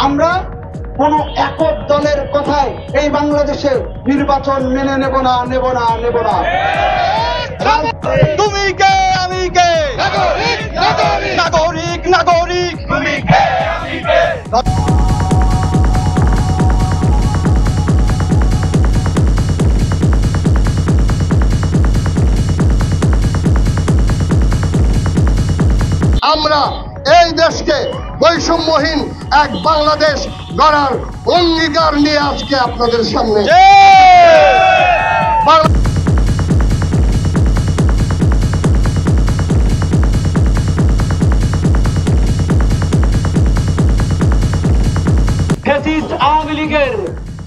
আমরা কোন একক দলের কথায় এই বাংলাদেশে নির্বাচন মেনে নেব না। তুমি কে আমি কে, নাগরিক নাগরিক তুমি কে আমি কে। আমরা এই দেশকে বৈষম্যহীন এক বাংলাদেশ গড়ার অঙ্গীকার নিয়ে আজকে আপনাদের সামনে আওয়ামী লীগের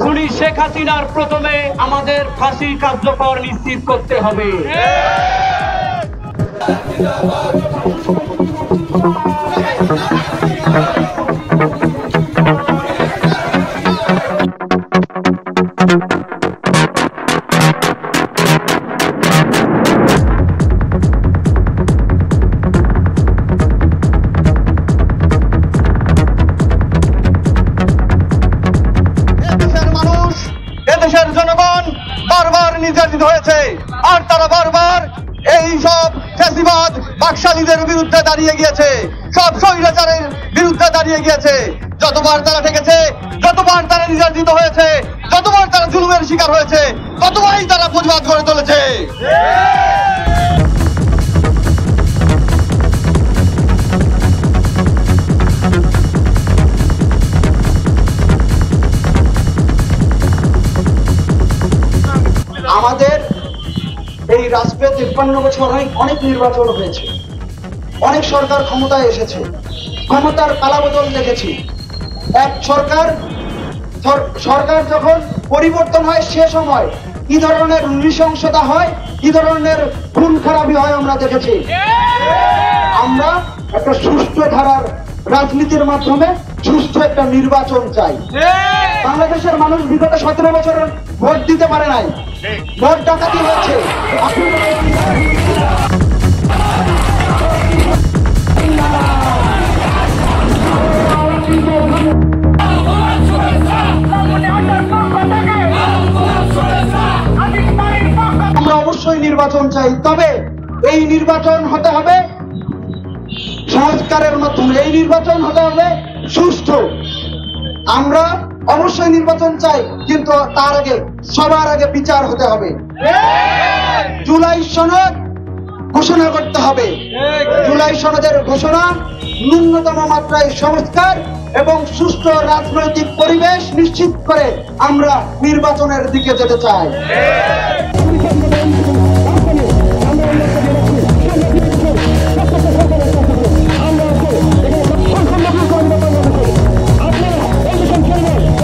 খুনি শেখ হাসিনার প্রথমে আমাদের ফাঁসি কার্যকর নিশ্চিত করতে হবে। এদেশের জনগণ বারবার নির্যাতিত হয়েছে, আর তারা বারবার এই সব ফ্যাসিবাদ বাকশালীদের বিরুদ্ধে দাঁড়িয়ে গিয়েছে, সব স্বৈরাচারের বিরুদ্ধে দাঁড়িয়ে গিয়েছে। যতবার তারা ঠেকেছে, যতবার তারা নির্যাতিত হয়েছে, যতবার তারা জুলুমের শিকার হয়েছে, ততবারই তারা প্রতিবাদ গড়ে তুলেছে। আমাদের এই রাষ্ট্রে 53 বছর অনেক নির্বাচন হয়েছে, অনেক সরকার ক্ষমতায় এসেছে, ক্ষমতার পালাবদল দেখেছি। এক সরকার যখন পরিবর্তন হয় সে সময় কি ধরনের নৃশংসতা হয়, কি ধরনের খুন খারাপি হয় আমরা দেখেছি। আমরা একটা সুষ্ঠু ধারার রাজনীতির মাধ্যমে সুষ্ঠু একটা নির্বাচন চাই। বাংলাদেশের মানুষ বিগত 17 বছর ভোট দিতে পারে নাই, ভোট ডাকাতি হচ্ছে। আমরা অবশ্যই নির্বাচন চাই, তবে এই নির্বাচন হতে হবে সংস্কারের মাধ্যমে, এই নির্বাচন হতে হবে সুষ্ঠু। আমরা অবশ্যই নির্বাচন চাই, কিন্তু তার আগে সবার আগে বিচার হতে হবে। জুলাই সনদ ঘোষণা করতে হবে। জুলাই সনদের ঘোষণা ন্যূনতম মাত্রায় সংস্কার এবং সুষ্ঠু রাজনৈতিক পরিবেশ নিশ্চিত করে আমরা নির্বাচনের দিকে যেতে চাই।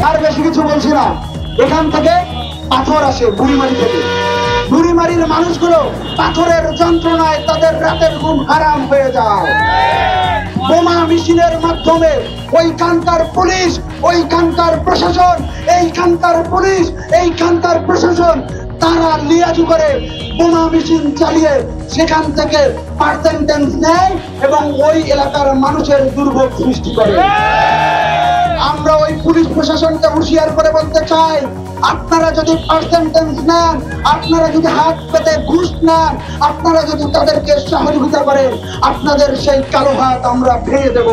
আর বেশি কিছু বলছি না। এখান থেকে পাথর আসে বুড়িমারি থেকে, বুড়িমারির মানুষগুলো পাথরের যন্ত্রণায় তাদের রাতের ঘুম হারাম হয়ে যায়। বোমা মিছিলের মাধ্যমে ওইখানকার পুলিশ, ওইখানকার প্রশাসন, এইখানকার পুলিশ, এইখানকার প্রশাসন তারা লিয়াজু করে বোমা মিছিল চালিয়ে সেখান থেকে পার্সেন্টেজ নেয় এবং ওই এলাকার মানুষের দুর্ভোগ সৃষ্টি করে। আমরা ওই পুলিশ প্রশাসনকে হুঁশিয়ার করে বলতে চাই, আপনারা যদি পার্সেন্টেজ নেন, আপনারা যদি হাত পেতে ঘুষ নেন, আপনারা যদি তাদেরকে সহযোগিতা করেন, আপনাদের সেই কালো হাত আমরা ভেঙে দেব।